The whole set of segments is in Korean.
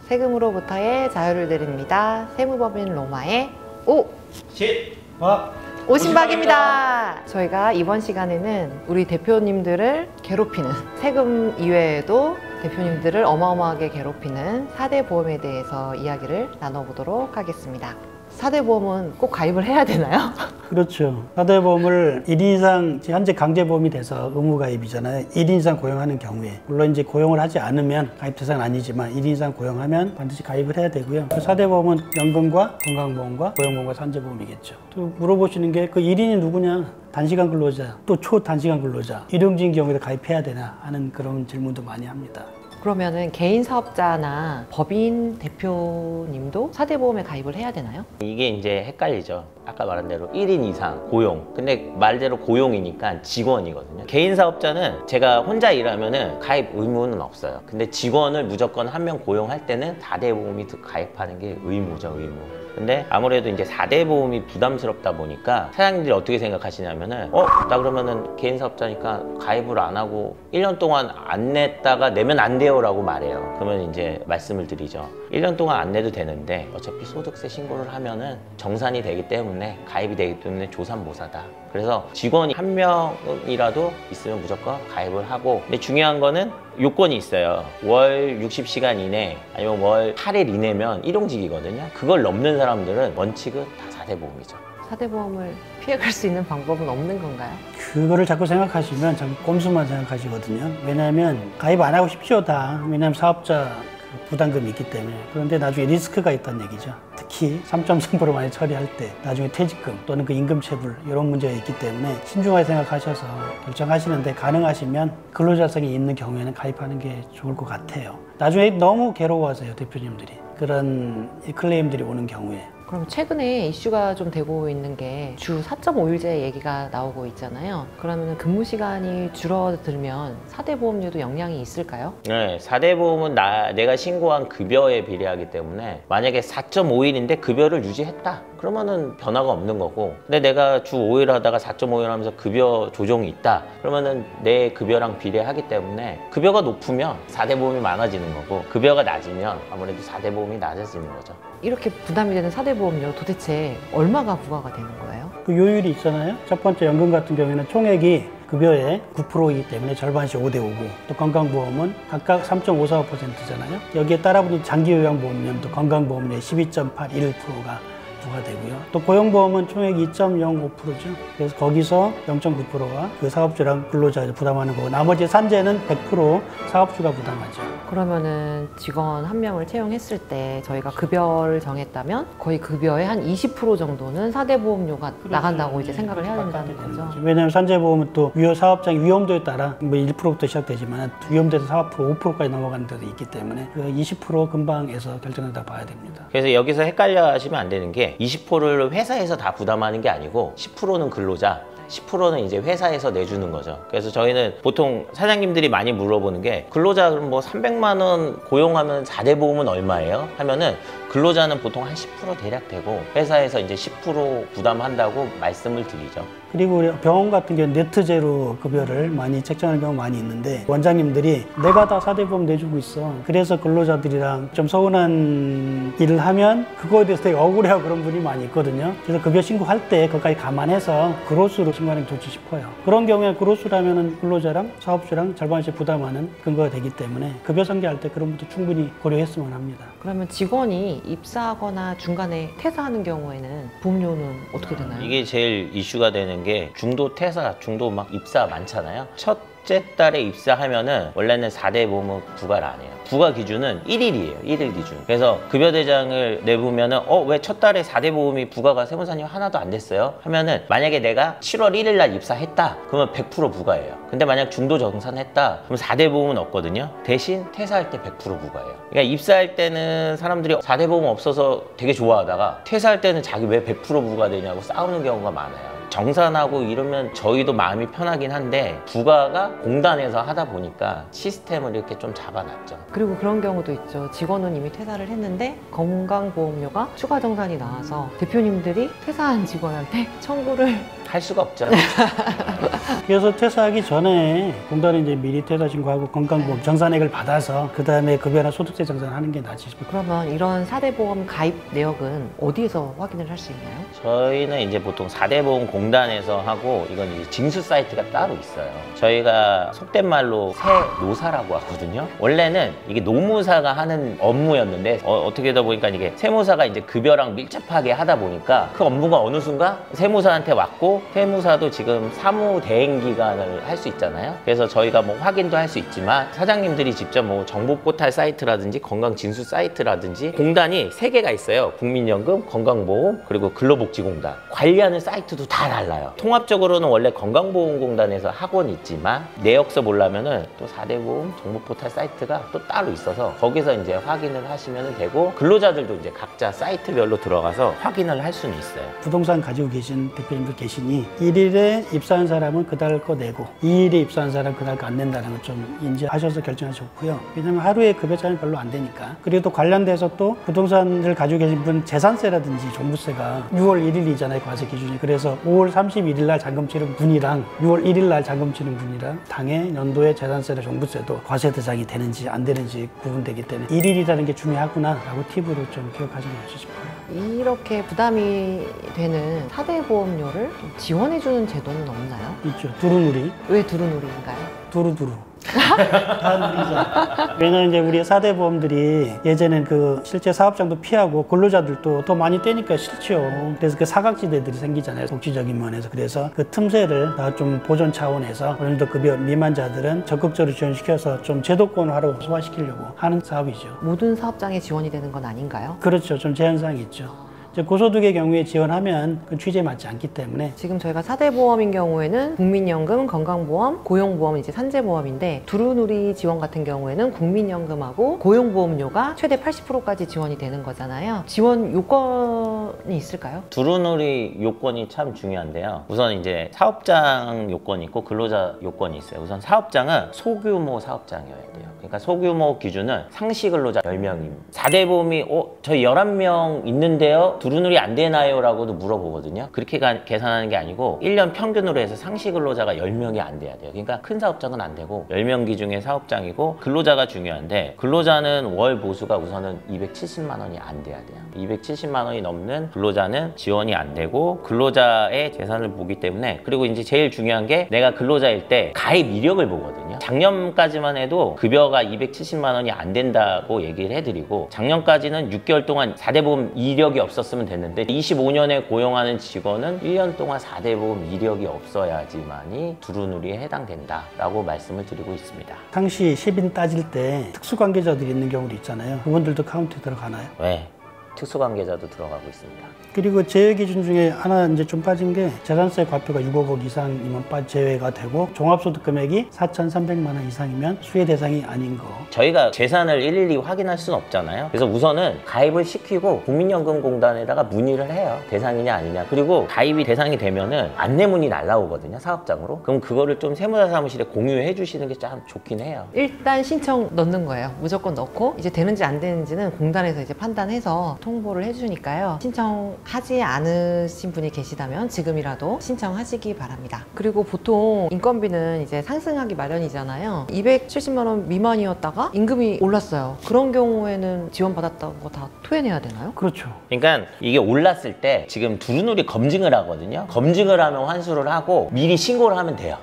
세금으로부터의 자유를 드립니다. 세무법인 로마의 오! 오신박입니다. 저희가 이번 시간에는 우리 대표님들을 괴롭히는, 세금 이외에도 대표님들을 어마어마하게 괴롭히는 4대 보험에 대해서 이야기를 나눠보도록 하겠습니다. 4대 보험은 꼭 가입을 해야 되나요? 그렇죠. 4대 보험을 1인 이상, 현재 강제보험이 돼서 의무가입이잖아요. 1인 이상 고용하는 경우에. 물론 이제 고용을 하지 않으면 가입 대상은 아니지만 1인 이상 고용하면 반드시 가입을 해야 되고요. 그 4대 보험은 연금과 건강보험과 고용보험과 산재보험이겠죠. 또 물어보시는 게 그 1인이 누구냐? 단시간 근로자, 또 초단시간 근로자, 일용직인 경우에도 가입해야 되나 하는 그런 질문도 많이 합니다. 그러면은 개인 사업자나 법인 대표님도 4대 보험에 가입을 해야 되나요? 이게 이제 헷갈리죠. 아까 말한 대로 1인 이상 고용. 근데 말대로 고용이니까 직원이거든요. 개인 사업자는 제가 혼자 일하면은 가입 의무는 없어요. 근데 직원을 무조건 한 명 고용할 때는 4대 보험이 가입하는 게 의무죠, 의무. 근데 아무래도 이제 4대 보험이 부담스럽다 보니까 사장님들이 어떻게 생각하시냐면은 나 그러면은 개인 사업자니까 가입을 안 하고 1년 동안 안 냈다가 내면 안 돼요 라고 말해요. 그러면 이제 말씀을 드리죠. 1년 동안 안 내도 되는데 어차피 소득세 신고를 하면은 정산이 되기 때문에 가입이 되기 때문에 조삼모사다. 그래서 직원이 한 명이라도 있으면 무조건 가입을 하고, 근데 중요한 거는 요건이 있어요. 월 60시간 이내 아니면 월 8일 이내면 일용직이거든요. 그걸 넘는 사람들은 원칙은 다 4대 보험이죠. 4대 보험을 피해갈 수 있는 방법은 없는 건가요? 그거를 자꾸 생각하시면 자꾸 꼼수만 생각하시거든요. 왜냐하면 가입 안 하고 싶죠, 다. 왜냐하면 사업자 부담금이 있기 때문에. 그런데 나중에 리스크가 있다는 얘기죠. 특히 3.3% 많이 처리할 때 나중에 퇴직금 또는 그 임금 체불 이런 문제가 있기 때문에 신중하게 생각하셔서 결정하시는데, 가능하시면 근로자성이 있는 경우에는 가입하는 게 좋을 것 같아요. 나중에 너무 괴로워하세요, 대표님들이. 그런 클레임들이 오는 경우에. 그럼 최근에 이슈가 좀 되고 있는 게 주 4.5일제 얘기가 나오고 있잖아요. 그러면 근무 시간이 줄어들면 4대 보험료도 영향이 있을까요? 네, 4대 보험은 내가 신고한 급여에 비례하기 때문에 만약에 4.5일인데 급여를 유지했다 그러면은 변화가 없는 거고, 근데 내가 주 5일 하다가 4.5일 하면서 급여 조정이 있다 그러면은 내 급여랑 비례하기 때문에 급여가 높으면 4대 보험이 많아지는 거고, 급여가 낮으면 아무래도 4대 보험이 낮아지는 거죠. 이렇게 부담이 되는 4대 보험료 도대체 얼마가 부과가 되는 거예요? 그 요율이 있잖아요. 첫 번째 연금 같은 경우에는 총액이 급여의 9%이기 때문에 절반씩 5대5고, 또 건강보험은 각각 3.545%잖아요. 여기에 따라붙는 장기요양보험료도 건강보험료의 12.81%가 부과되고요. 또 고용보험은 총액 2.05%죠. 그래서 거기서 0.9%가 그 사업주랑 근로자가 부담하는 거고, 나머지 산재는 100% 사업주가 부담하죠. 그러면은 직원 한 명을 채용했을 때 저희가 급여를 정했다면 거의 급여의 한 20% 정도는 4대 보험료가 나간다고 이제 생각을 해야 된다는 거죠. 왜냐하면 산재보험은 또 사업장 위험도에 따라 뭐 1%부터 시작되지만 위험도에서 4%, 5%까지 넘어가는 데도 있기 때문에 그 20% 근방에서 결정된다 봐야 됩니다. 그래서 여기서 헷갈려 하시면 안 되는 게 20%를 회사에서 다 부담하는 게 아니고 10%는 근로자, 10%는 이제 회사에서 내주는 거죠. 그래서 저희는 보통 사장님들이 많이 물어보는 게, 근로자 그럼 뭐 300만 원 고용하면 4대 보험은 얼마예요? 하면은 근로자는 보통 한 10% 대략 되고 회사에서 이제 10% 부담한다고 말씀을 드리죠. 그리고 우리 병원 같은 경우는 네트제로 급여를 많이 책정하는 경우가 많이 있는데, 원장님들이 내가 다 4대 보험 내주고 있어, 그래서 근로자들이랑 좀 서운한 일을 하면 그거에 대해서 되게 억울해하고 그런 분이 많이 있거든요. 그래서 급여 신고할 때 그것까지 감안해서 그로스로 신고하는 게 좋지 싶어요. 그런 경우에 그로스라면 근로자랑 사업주랑 절반씩 부담하는 근거가 되기 때문에 급여 설계할 때 그런 것도 충분히 고려했으면 합니다. 그러면 직원이 입사하거나 중간에 퇴사하는 경우에는 보험료는 어떻게 되나요? 이게 제일 이슈가 되는 게, 중도 퇴사, 중도 막 입사 많잖아요. 첫째 달에 입사하면은 원래는 4대 보험은 부과를 안 해요. 부과 기준은 1일이에요. 1일 기준. 그래서 급여대장을 내보면은 왜 첫 달에 4대 보험이 부과가 세무사님 하나도 안 됐어요? 하면은 만약에 내가 7월 1일 날 입사했다 그러면 100% 부과예요. 근데 만약 중도 정산했다 그럼 4대 보험은 없거든요. 대신 퇴사할 때 100% 부과예요. 그러니까 입사할 때는 사람들이 4대 보험 없어서 되게 좋아하다가 퇴사할 때는 자기 왜 100% 부과되냐고 싸우는 경우가 많아요. 정산하고 이러면 저희도 마음이 편하긴 한데 부가가 공단에서 하다 보니까 시스템을 이렇게 좀 잡아놨죠. 그리고 그런 경우도 있죠. 직원은 이미 퇴사를 했는데 건강보험료가 추가 정산이 나와서 대표님들이 퇴사한 직원한테 청구를 할 수가 없죠. 그래서 퇴사하기 전에 공단에 이제 미리 퇴사 신고하고 건강보험 정산액을 받아서 그 다음에 급여나 소득세 정산하는 게 낫지 싶어요. 그러면 이런 4대 보험 가입 내역은 어디에서 확인을 할 수 있나요? 저희는 이제 보통 4대 보험 공단에서 하고 이건 이제 징수 사이트가 따로 있어요. 저희가 속된 말로 세노사라고 하거든요. 원래는 이게 노무사가 하는 업무였는데 어떻게 하다 보니까 이게 세무사가 이제 급여랑 밀접하게 하다 보니까 그 업무가 어느 순간 세무사한테 왔고 세무사도 지금 사무 대행 기간을 할 수 있잖아요. 그래서 저희가 뭐 확인도 할 수 있지만 사장님들이 직접 뭐 정보 포탈 사이트라든지 건강 징수 사이트라든지 공단이 3개가 있어요. 국민연금, 건강보험, 그리고 근로복지공단. 관리하는 사이트도 다 달라요. 통합적으로는 원래 건강보험공단에서 학원이 있지만 내역서 보려면은 또 4대 보험 정보 포탈 사이트가 또 따로 있어서 거기서 이제 확인을 하시면 되고 근로자들도 이제 각자 사이트별로 들어가서 확인을 할 수는 있어요. 부동산 가지고 계신 대표님들 계시니 1일에 입사한 사람은 그달 거 내고 2일에 입사한 사람은 그달 거 안 낸다는 걸 좀 인지하셔서 결정하셔서 좋고요. 왜냐면 하루에 급여 차이는 별로 안 되니까. 그리고 또 관련돼서 또 부동산을 가지고 계신 분 재산세라든지 종부세가 6월 1일이잖아요. 과세 기준이. 그래서 5월 31일 날 잔금 치른 분이랑 6월 1일 날 잔금 치른 분이랑 당해 연도의 재산세나 종부세도 과세 대상이 되는지 안 되는지 구분되기 때문에 1일이라는 게 중요하구나 라고 팁으로 좀 기억하시면 좋지 싶어요. 이렇게 부담이 되는 4대 보험료를 좀 지원해주는 제도는 없나요? 있죠. 두루누리. 왜 두루누리인가요? 두루두루. 다 누리죠. 왜냐면 이제 우리 4대 보험들이 예전엔 그 실제 사업장도 피하고 근로자들도 더 많이 떼니까 싫죠. 그래서 그 사각지대들이 생기잖아요. 복지적인 면에서. 그래서 그 틈새를 다 좀 보존 차원에서 어느 정도 급여 미만자들은 적극적으로 지원시켜서 좀 제도권을 하러 소화시키려고 하는 사업이죠. 모든 사업장에 지원이 되는 건 아닌가요? 그렇죠. 좀 제한사항이 있죠. 이제 고소득의 경우에 지원하면 그 취지에 맞지 않기 때문에 지금 저희가 4대 보험인 경우에는 국민연금, 건강보험, 고용보험, 이제 산재보험인데 두루누리 지원 같은 경우에는 국민연금하고 고용보험료가 최대 80%까지 지원이 되는 거잖아요. 지원 요건이 있을까요? 두루누리 요건이 참 중요한데요. 우선 이제 사업장 요건이 있고 근로자 요건이 있어요. 우선 사업장은 소규모 사업장이어야 돼요. 그러니까 소규모 기준은 상시 근로자 10명입니다. 4대 보험이 저희 11명 있는데요. 두루누리 안 되나요? 라고도 물어보거든요. 그렇게 계산하는 게 아니고 1년 평균으로 해서 상시 근로자가 10명이 안 돼야 돼요. 그러니까 큰 사업장은 안 되고 10명 기준의 사업장이고 근로자가 중요한데 근로자는 월 보수가 우선은 270만 원이 안 돼야 돼요. 270만 원이 넘는 근로자는 지원이 안 되고 근로자의 재산을 보기 때문에 그리고 이제 제일 중요한 게 내가 근로자일 때 가입 이력을 보거든요. 작년까지만 해도 급여가 270만 원이 안 된다고 얘기를 해드리고 작년까지는 6개월 동안 4대 보험 이력이 없었으면 됐는데 25년에 고용하는 직원은 1년 동안 4대 보험 이력이 없어야지만이 두루누리에 해당된다라고 말씀을 드리고 있습니다. 상시 10인 따질 때 특수관계자들이 있는 경우도 있잖아요. 그분들도 카운트에 들어가나요? 네. 특수관계자도 들어가고 있습니다. 그리고 제외 기준 중에 하나 이제 좀 빠진 게 재산세 과표가 6억 원 이상이면 제외가 되고 종합소득 금액이 4,300만 원 이상이면 수혜 대상이 아닌 거. 저희가 재산을 일일이 확인할 수는 없잖아요. 그래서 우선은 가입을 시키고 국민연금공단에다가 문의를 해요. 대상이냐 아니냐. 그리고 가입이 대상이 되면은 안내문이 날라오거든요. 사업장으로. 그럼 그거를 좀 세무사 사무실에 공유해 주시는 게 참 좋긴 해요. 일단 신청 넣는 거예요. 무조건 넣고 이제 되는지 안 되는지는 공단에서 이제 판단해서 통보를 해주니까요. 신청하지 않으신 분이 계시다면 지금이라도 신청하시기 바랍니다. 그리고 보통 인건비는 이제 상승하기 마련이잖아요. 270만 원 미만이었다가 임금이 올랐어요. 그런 경우에는 지원받았다는 거 다 토해내야 되나요? 그렇죠. 그러니까 이게 올랐을 때 지금 두루누리 검증을 하거든요. 검증을 하면 환수를 하고 미리 신고를 하면 돼요.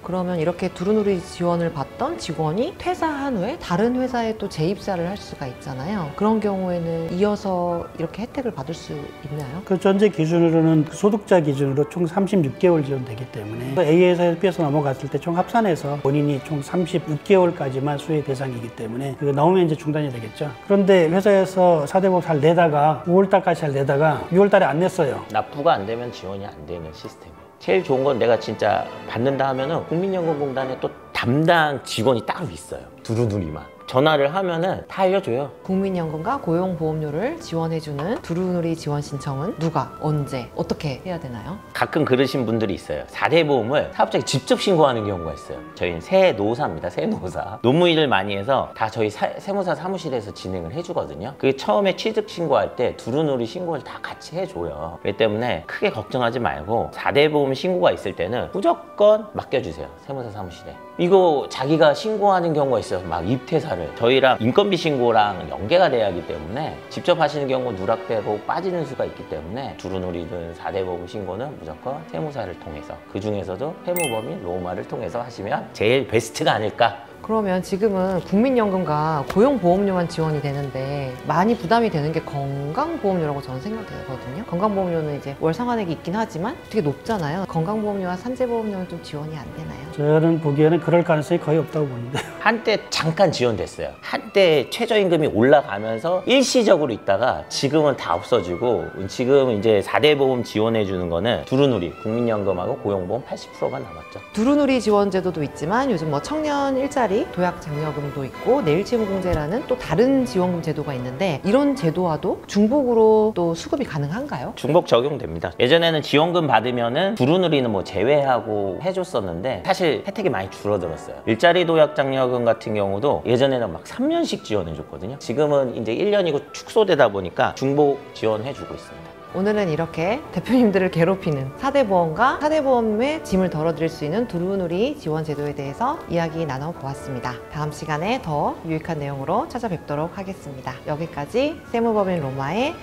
그러면 이렇게 두루누리 지원을 받던 직원이 퇴사한 후에 다른 회사에 또 재입사를 할 수가 있잖아요. 그런 경우에는 이어서 이렇게 혜택을 받을 수 있나요? 그 전제 기준으로는 소득자 기준으로 총 36개월 지원되기 때문에 A에서 B에서 넘어갔을 때 총 합산해서 본인이 총 36개월까지만 수혜 대상이기 때문에 그거 넘으면 이제 중단이 되겠죠. 그런데 회사에서 4대 보험 잘 내다가 5월달까지 잘 내다가 6월달에 안 냈어요. 납부가 안 되면 지원이 안 되는 시스템이에요. 제일 좋은 건 내가 진짜 받는다 하면은 국민연금공단에 또 담당 직원이 따로 있어요. 두루누리만. 전화를 하면은 다 알려줘요. 국민연금과 고용보험료를 지원해주는 두루누리 지원 신청은 누가, 언제, 어떻게 해야 되나요? 가끔 그러신 분들이 있어요. 4대 보험을 사업자가 직접 신고하는 경우가 있어요. 저희는 세노사입니다. 세노사. 노무일을 많이 해서 다 저희 세무사 사무실에서 진행을 해주거든요. 그게 처음에 취득 신고할 때 두루누리 신고를 다 같이 해줘요. 그렇기 때문에 크게 걱정하지 말고 4대 보험 신고가 있을 때는 무조건 맡겨주세요. 세무사 사무실에. 이거 자기가 신고하는 경우가 있어요. 막 입퇴사를. 저희랑 인건비 신고랑 연계가 돼야 하기 때문에 직접 하시는 경우 누락되고 빠지는 수가 있기 때문에 두루누리든 4대 보험 신고는 무조건 세무사를 통해서, 그 중에서도 세무법인 로마를 통해서 하시면 제일 베스트가 아닐까. 그러면 지금은 국민연금과 고용보험료만 지원이 되는데 많이 부담이 되는 게 건강보험료라고 저는 생각되거든요. 건강보험료는 이제 월 상환액이 있긴 하지만 되게 높잖아요. 건강보험료와 산재보험료는 좀 지원이 안 되나요? 저는 보기에는 그럴 가능성이 거의 없다고 보는데. 한때 잠깐 지원됐어요. 한때 최저임금이 올라가면서 일시적으로 있다가 지금은 다 없어지고, 지금 이제 4대 보험 지원해 주는 거는 두루누리, 국민연금하고 고용보험 80%만 남았죠. 두루누리 지원 제도도 있지만 요즘 뭐 청년 일자리 도약 장려금도 있고 내일치유공제라는 또 다른 지원금 제도가 있는데, 이런 제도와도 중복으로 또 수급이 가능한가요? 중복 적용됩니다. 예전에는 지원금 받으면은 두루누리는 뭐 제외하고 해줬었는데 사실 혜택이 많이 줄어들었어요. 일자리 도약 장려금 같은 경우도 예전에는 막 3년씩 지원해줬거든요. 지금은 이제 1년이고 축소되다 보니까 중복 지원해주고 있습니다. 오늘은 이렇게 대표님들을 괴롭히는 4대 보험과 4대 보험의 짐을 덜어드릴 수 있는 두루누리 지원 제도에 대해서 이야기 나눠보았습니다. 다음 시간에 더 유익한 내용으로 찾아뵙도록 하겠습니다. 여기까지 세무법인 로마의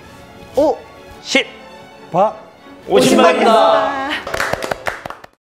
10! 봐. 50만입니다. 오신방이었습니다.